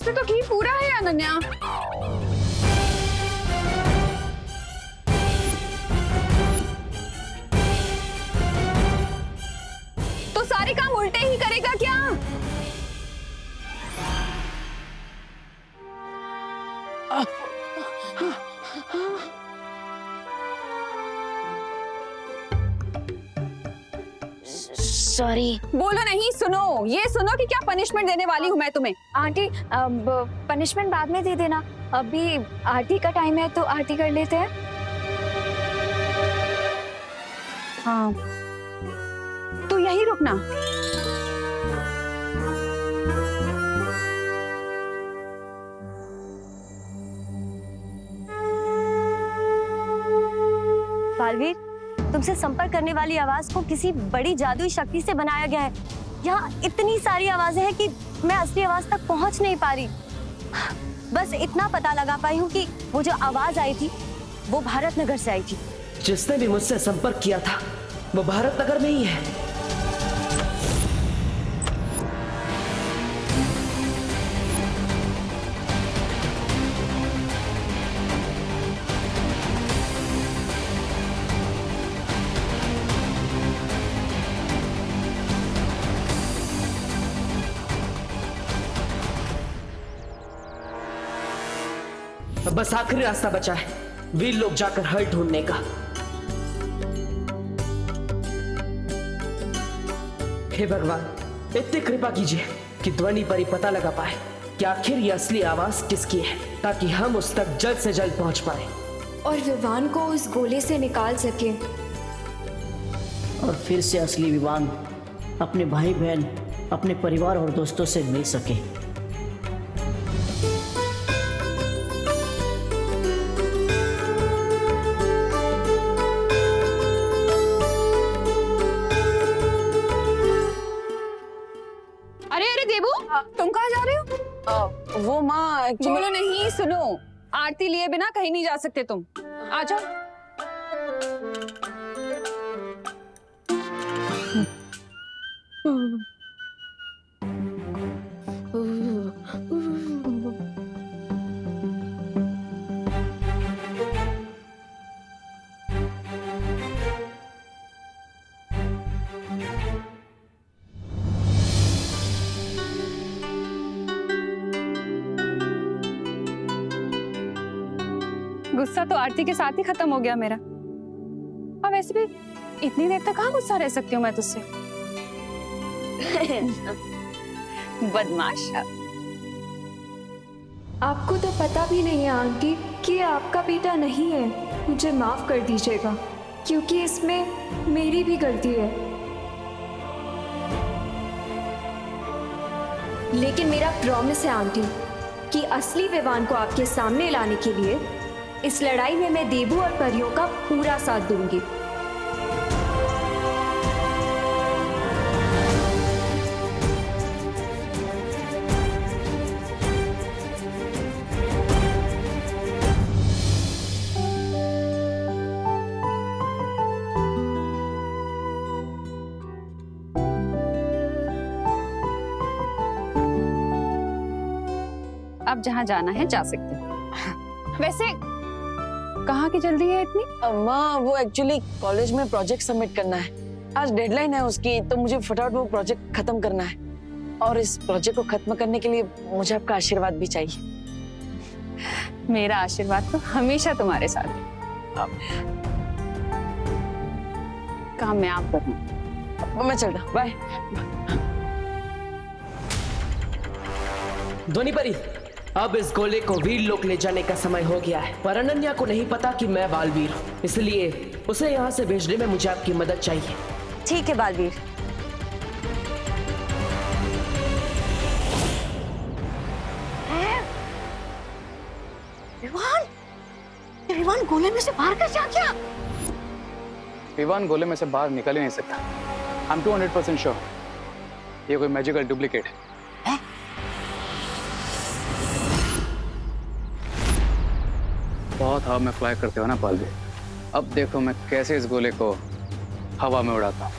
से तो घी पूरा है अनन्या। तो सारे काम उल्टे ही करेगा क्या? सॉरी। बोलो नहीं, सुनो। ये सुनो कि क्या पनिशमेंट देने वाली हूँ मैं तुम्हें। आंटी पनिशमेंट बाद में दे देना, अभी आरती का टाइम है तो आरती कर लेते हैं। हाँ, तो यही रुकना। बालवीर, तुमसे संपर्क करने वाली आवाज को किसी बड़ी जादुई शक्ति से बनाया गया है। यहाँ इतनी सारी आवाजें हैं कि मैं असली आवाज तक पहुंच नहीं पा रही। बस इतना पता लगा पाई हूँ कि वो जो आवाज आई थी वो भारत नगर से आई थी। जिसने भी मुझसे संपर्क किया था वो भारत नगर में ही है। अब बस आखिरी रास्ता बचा है, वीर लोग जाकर हल ढूंढने का। हे भगवान, इतनी कृपा कीजिए कि ध्वनि पर ही पता लगा पाए कि आखिर ये असली आवाज किसकी है, ताकि हम उस तक जल्द से जल्द पहुंच पाए और विवान को उस गोले से निकाल सके और फिर से असली विवान अपने भाई बहन, अपने परिवार और दोस्तों से मिल सके। तुम कहाँ जा रहे हो? वो माँ बोलो नहीं, सुनो। आरती लिए बिना कहीं नहीं जा सकते तुम। आ जाओ। गुस्सा तो आरती के साथ ही खत्म हो गया मेरा। और वैसे भी इतनी देर तक कहाँ गुस्सा रह सकती हूँ मैं तुझसे। बदमाश। आपको तो पता भी नहीं है आंटी कि ये आपका बेटा नहीं है। मुझे माफ कर दीजिएगा क्योंकि इसमें मेरी भी गलती है। लेकिन मेरा प्रॉमिस है आंटी कि असली विवान को आपके सामने लाने के लिए इस लड़ाई में मैं देवू और परियों का पूरा साथ दूंगी। अब जहाँ जाना है जा सकते हो। वैसे कहाँ की जल्दी है इतनी? माँ वो एक्चुअली कॉलेज में प्रोजेक्ट सबमिट करना है, आज डेडलाइन है उसकी, तो मुझे फटाफट वो प्रोजेक्ट खत्म करना है। और इस प्रोजेक्ट को खत्म करने के लिए मुझे आपका आशीर्वाद भी चाहिए। मेरा आशीर्वाद तो हमेशा तुम्हारे साथ है। काम मैं आप करूँ। मैं चलता, बाय। ध्वनि परी, अब इस गोले को वीर लोक ले जाने का समय हो गया है, पर अनन्या को नहीं पता कि मैं बालवीर हूँ, इसलिए उसे यहाँ से भेजने में मुझे आपकी मदद चाहिए। ठीक है बालवीर। विवान गोले में से बाहर कैसे आ गया? विवान गोले में से बाहर निकल ही नहीं सकता। I'm 200% श्योर ये कोई मैजिकल डुप्लीकेट है। बहुत हवा में फ्लाई करते हो ना पालवी, अब देखो मैं कैसे इस गोले को हवा में उड़ाता हूँ।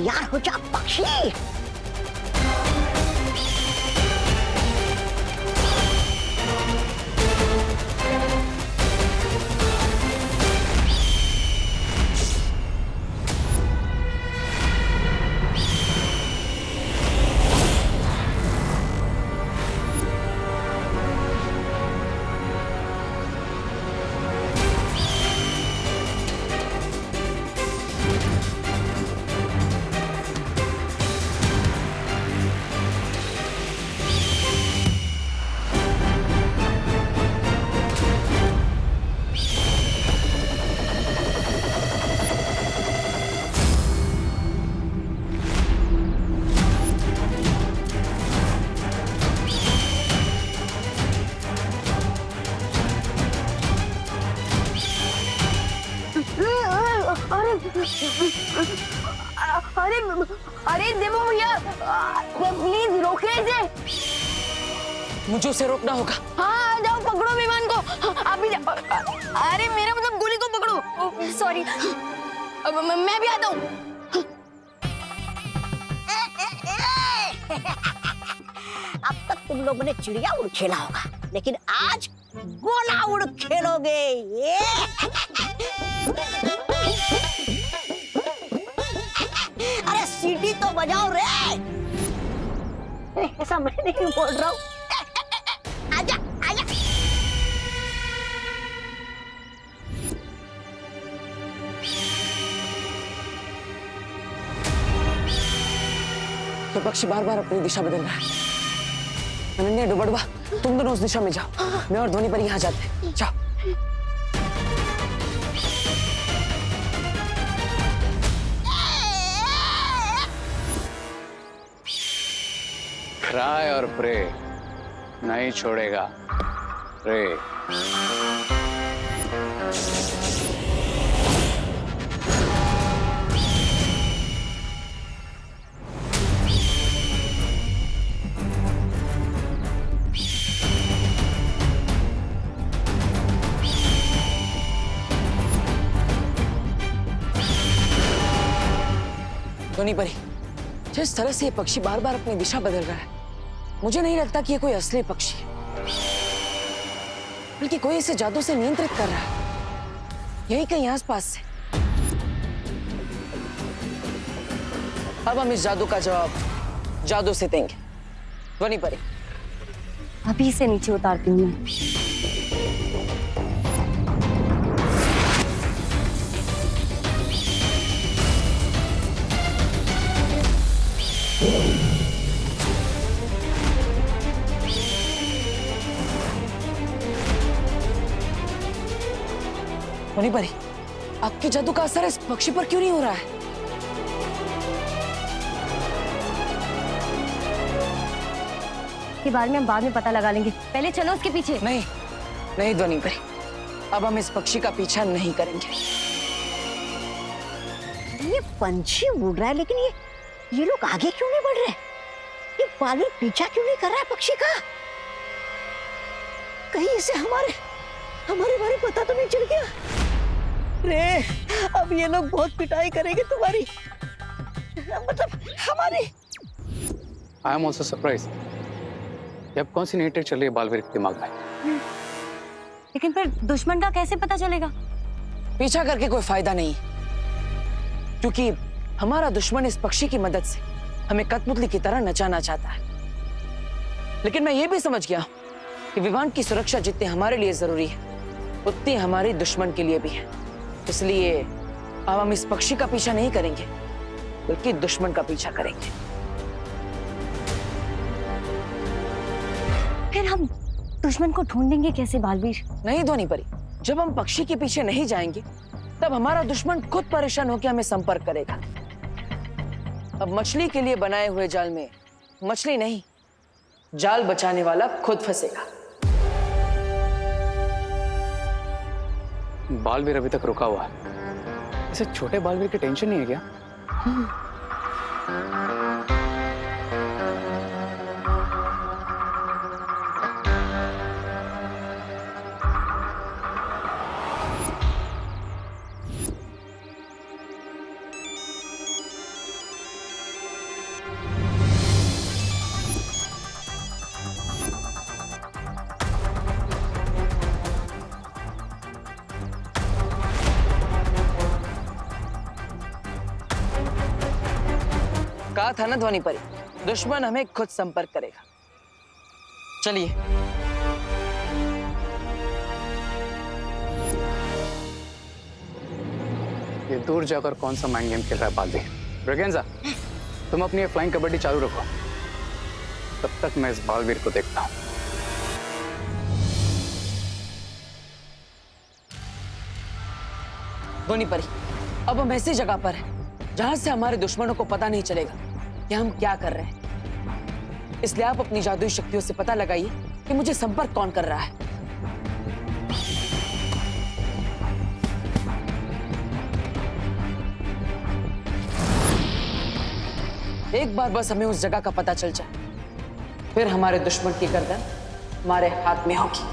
तैयार हो जा पक्षी। अरे अरे देवो भैया, प्लीज रोके इसे। मुझे उसे रोकना होगा। हाँ जाओ पकड़ो विमान को, आप भी जाओ। अरे मेरा मतलब गोली को पकड़ो। सॉरी, मैं भी आता हूँ। अब तक तुम लोगों ने चिड़िया उड़ खेला होगा, लेकिन आज गोला उड़ खेलोगे। ये अरे सीटी तो बजाओ रे। ऐसा मैं नहीं बोल रहा हूँ। आजा आजा। तो पक्षी बार बार अपनी दिशा बदल रहा है। अनन्या, डुबड़ुआ, तुम दोनों उस दिशा में जाओ, मैं और ध्वनि पर यहाँ जाते हैं। जाओ। ट्राई और प्रे नहीं छोड़ेगा। प्रे। ध्वनि परी, जिस तरह से ये पक्षी बार बार अपनी दिशा बदल रहा है, मुझे नहीं लगता कि ये कोई असली पक्षी है, बल्कि कोई इसे जादू से नियंत्रित कर रहा है, यही कहीं आसपास से। अब हम इस जादू का जवाब जादू से देंगे। ध्वनि परी, अभी से नीचे उतारती हूँ मैं। ध्वनि परी, आपके जादू का असर इस पक्षी पर क्यों नहीं हो रहा है? के बारे में हम बाद में पता लगा लेंगे, पहले चलो उसके पीछे। नहीं नहीं ध्वनि परी, अब हम इस पक्षी का पीछा नहीं करेंगे। ये पंछी उड़ रहा है, लेकिन ये लोग आगे क्यों नहीं बढ़ रहे? ये बालू पीछा क्यों नहीं कर रहा है पक्षी का? कहीं इसे हमारे बारे में पता तो नहीं चल गया? रे, अब ये लोग बहुत पिटाई करेंगे तुम्हारी, मतलब हमारी। I am also surprise. अब कौन सी नई ट्रिक चल रही है बालवीर के दिमाग में? लेकिन फिर दुश्मन का कैसे पता चलेगा? पीछा करके कोई फायदा नहीं, क्योंकि हमारा दुश्मन इस पक्षी की मदद से हमें कठपुतली की तरह नचाना चाहता है। लेकिन मैं ये भी समझ गया कि विमान की सुरक्षा जितनी हमारे लिए जरूरी है, उतनी हमारे दुश्मन के लिए भी है। इसलिए अब हम इस पक्षी का पीछा नहीं करेंगे, बल्कि दुश्मन का पीछा करेंगे। फिर हम दुश्मन को ढूंढेंगे कैसे बालवीर? नहीं ध्वनि परी, जब हम पक्षी के पीछे नहीं जाएंगे, तब हमारा दुश्मन खुद परेशान होकर हमें संपर्क करेगा। अब मछली के लिए बनाए हुए जाल में मछली नहीं, जाल बचाने वाला खुद फंसेगा। बालवीर अभी तक रुका हुआ है। इसे छोटे बालवीर की टेंशन नहीं है क्या? कहा था ना ध्वनि परी, दुश्मन हमें खुद संपर्क करेगा। चलिए। ये दूर जाकर कौन सा माइंड गेम खेल रहा है बालवीर? ब्रगेंजा, तुम अपनी फ्लाइंग कबड्डी चालू रखो, तब तक मैं इस बालवीर को देखता हूँ। ध्वनि परी, अब हम ऐसी जगह पर हैं जहां से हमारे दुश्मनों को पता नहीं चलेगा कि हम क्या कर रहे हैं। इसलिए आप अपनी जादुई शक्तियों से पता लगाइए कि मुझे संपर्क कौन कर रहा है। एक बार बस हमें उस जगह का पता चल जाए, फिर हमारे दुश्मन की गर्दन हमारे हाथ में होगी।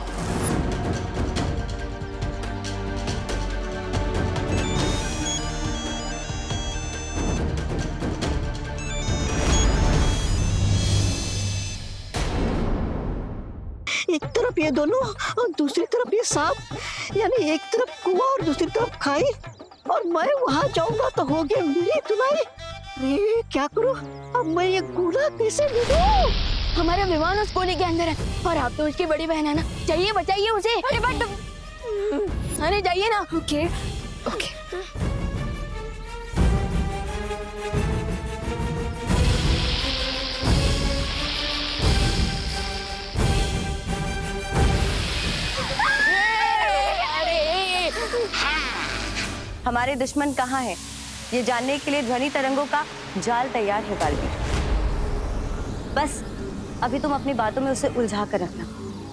एक तरफ ये दोनों और दूसरी तरफ ये सांप, यानी एक तरफ कुआं और दूसरी तरफ खाई, और मैं वहां जाऊंगा तो हो गया मेरी धुलाई। अरे क्या करूं अब, मैं ये गोला कैसे ढूंढूं? हमारा विमान उस कोने के अंदर है और आप तो उसकी बड़ी बहन है ना, चाहिए बचाइए उसे। अरे बट अरे जाइए ना। Okay okay. हमारे दुश्मन कहाँ हैं? ये जानने के लिए ध्वनि तरंगों का जाल तैयार है बालवीर। बस अभी तुम अपनी बातों में उसे उलझा कर रखना,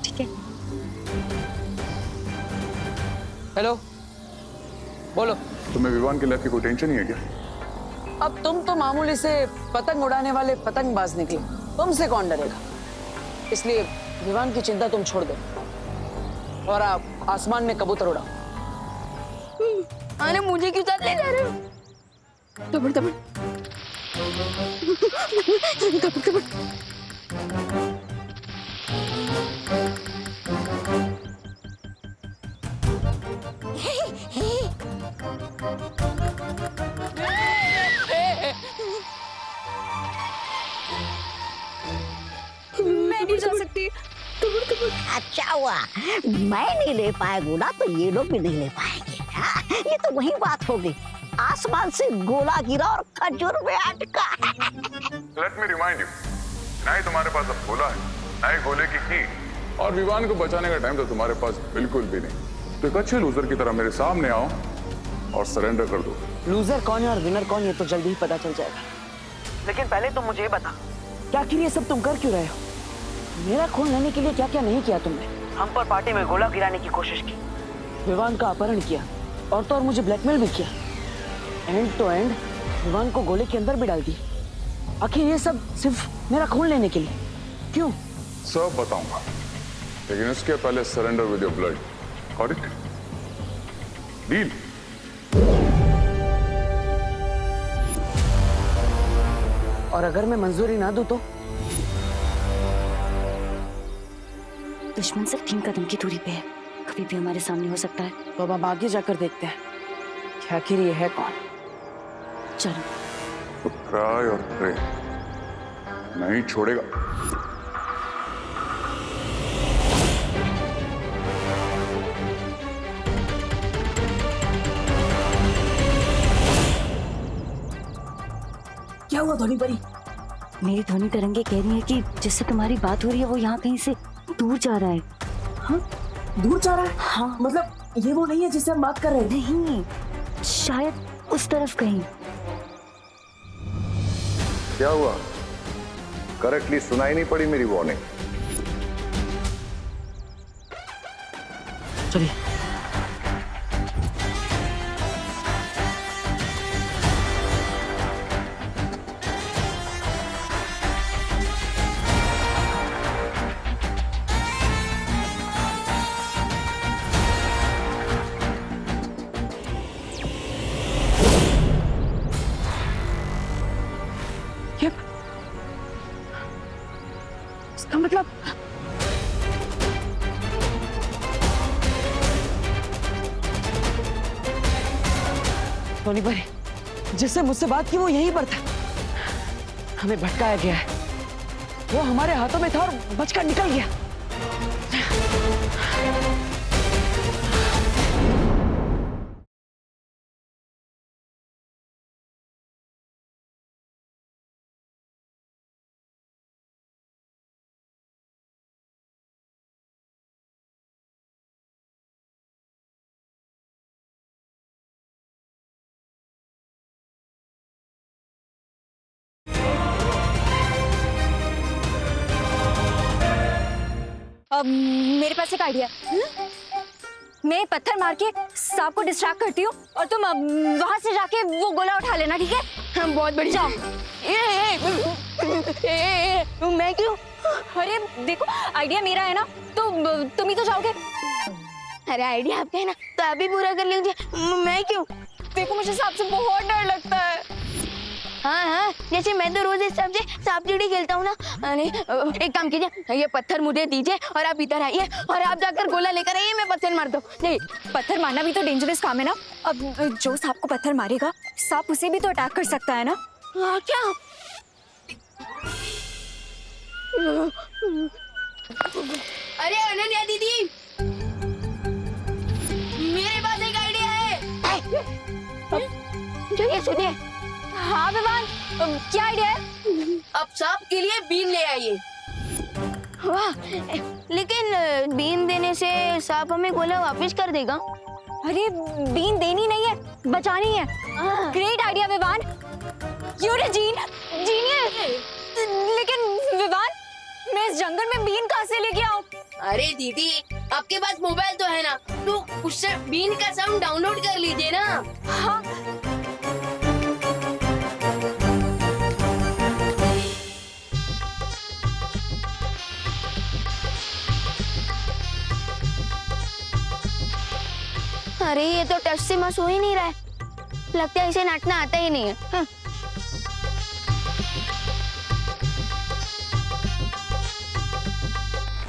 ठीक है? हेलो, बोलो। तुम्हें विमान के लाइफ की कोई टेंशन नहीं है क्या? अब तुम तो मामूली से पतंग उड़ाने वाले पतंगबाज निकले, तुमसे कौन डरेगा? इसलिए विमान की चिंता तुम छोड़ दो और आप आसमान में कबूतर उड़ाओ। अरे मुझे क्यों साथ ले जा रहे हो? दबड़ दबड़ दबड़ दबड़। मैं नहीं जा सकती। अच्छा हुआ मैं नहीं ले पाया गोला, तो ये लोग भी नहीं ले पाएंगे। हाँ, ये तो वही बात होगी, आसमान से गोला गिरा और खजूर में अटका। लेट मी रिमाइंड यू, ना ही तुम्हारे पास अब गोला है, ना ही गोले की की, और विमान को बचाने का टाइम तो तुम्हारे पास बिल्कुल भी नहीं। तो एक अच्छे लूजर की तरह मेरे सामने आओ और सरेंडर कर दो। लूजर कौन है और विनर कौन, ये तो जल्दी ही पता चल जाएगा। लेकिन पहले तुम मुझे बता कि आखिर ये सब तुम कर क्यों रहे हो? मेरा खून लेने के लिए क्या क्या नहीं किया तुमने? हम पर पार्टी में गोला गिराने की कोशिश की, विवान का अपहरण किया, और तो और मुझे ब्लैकमेल भी किया। एंड टू एंड विवान को गोले के अंदर भी डाल दिया। आखिर ये सब सिर्फ मेरा खून लेने के लिए क्यों? सब बताऊंगा, लेकिन इसके पहले surrender with your blood. Got it? Deal? और अगर मैं मंजूरी ना दूं तो? दुश्मन सिर्फ 3 कदम की दूरी पे है, कभी भी हमारे सामने हो सकता है। तो अब हम आगे जाकर देखते हैं कि आखिर ये है कौन। चलो। ट्राई और प्रे, नहीं छोड़ेगा। क्या हुआ ध्वनि परी? मेरी ध्वनि तरंगे कह रही है कि जिससे तुम्हारी बात हो रही है वो यहाँ कहीं से दूर जा रहा है। हाँ? दूर जा रहा है? हाँ। मतलब ये वो नहीं है जिससे हम बात कर रहे हैं? नहीं, शायद उस तरफ कहीं। क्या हुआ? करेक्टली सुनाई नहीं पड़ी मेरी वार्निंग? चलिए। इसका मतलब टोनी पर जिससे मुझसे बात की वो यहीं पर था। हमें भटकाया गया है। वो हमारे हाथों में था और बचकर निकल गया। अब मेरे पास एक आइडिया है। मैं पत्थर मार के सांप को डिस्ट्रैक्ट करती हूँ और तुम वहां से जाके वो गोला उठा लेना, ठीक है? बहुत बढ़िया। मैं क्यों? अरे देखो, आइडिया मेरा है ना, तो तुम ही तो जाओगे। अरे आइडिया आपका है ना, तो आप ही पूरा कर लीजिए। मैं क्यों? देखो, मुझे सांप से बहुत डर लगता है। हाँ, जैसे मैं तो रोज इस सांप से सांप सीढ़ी खेलता हूँ ना। अरे एक काम कीजिए, ये पत्थर मुझे दीजिए और आप इधर आइए और आप जाकर गोला लेकर आइए, मैं पत्थर मार दूँ। नहीं, पत्थर मारना भी तो डेंजरस काम है ना। अब जो सांप को पत्थर मारेगा, सांप उसे भी तो अटैक कर सकता है ना। क्या? अरे अनन्या दीदी, मेरे पास एक आइडिया है। जो ये सुनिए। हाँ विवान, क्या आइडिया है? अब सांप के लिए बीन ले आइए। वाह, लेकिन बीन देने से सांप हमें गोला वापस कर देगा। अरे बीन देनी नहीं है, बचानी है। Great idea Vivaan, you're a genius. लेकिन विवान, मैं इस जंगल में बीन कहाँ से लेके आऊँ? अरे दीदी, आपके पास मोबाइल तो है ना, तो उससे बीन का साउंड डाउनलोड कर लीजिए ना। हाँ। अरे ये तो टच से मस हो ही नहीं रहा है, लगता है इसे नाचना आता ही नहीं है।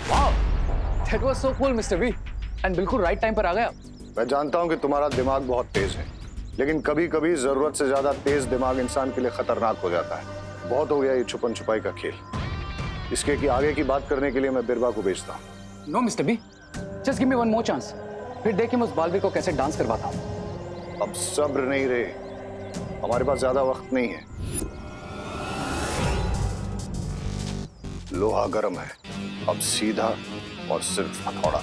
Wow, that was so cool, Mr. V. And बिल्कुल राइट टाइम पर आ गया। मैं जानता हूं कि तुम्हारा दिमाग बहुत तेज है, लेकिन कभी कभी जरूरत से ज्यादा तेज दिमाग इंसान के लिए खतरनाक हो जाता है। बहुत हो गया ये छुपन छुपाई का खेल। इसके कि आगे की बात करने के लिए मैं बिरबा को भेजता हूँ। No mister B, just give me one more chance, फिर देखिए मैं उस बालवीर को कैसे डांस करवाता हूँ। अब सब्र नहीं रहे, हमारे पास ज्यादा वक्त नहीं है। लोहा गर्म है, अब सीधा और सिर्फ हथौड़ा।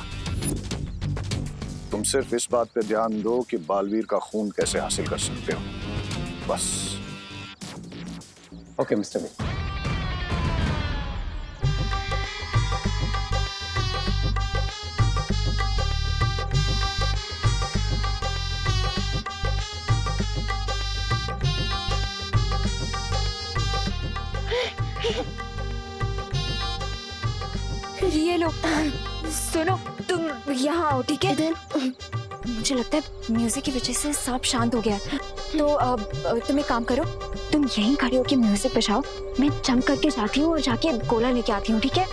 तुम सिर्फ इस बात पे ध्यान दो कि बालवीर का खून कैसे हासिल कर सकते हो, बस। Okay mister B. ये लो, सुनो, तुम यहाँ आओ, ठीक है? मुझे लगता है म्यूजिक की वजह से सांप शांत हो गया है। तो अब तुम एक काम करो, तुम यहीं खड़े होके म्यूजिक बजाओ, मैं जंप करके जाती हूँ और जाके गोला लेके आती हूँ, ठीक है?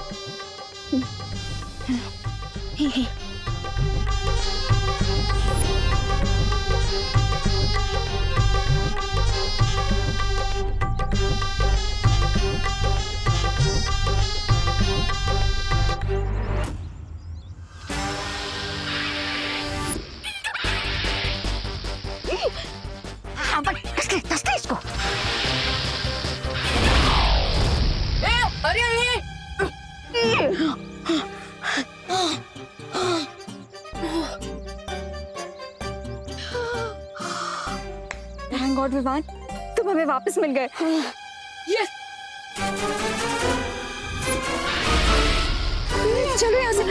इसको। अरे थैंक गॉड विवान, तुम हमें वापस मिल गए। यस। चलो यहाँ से।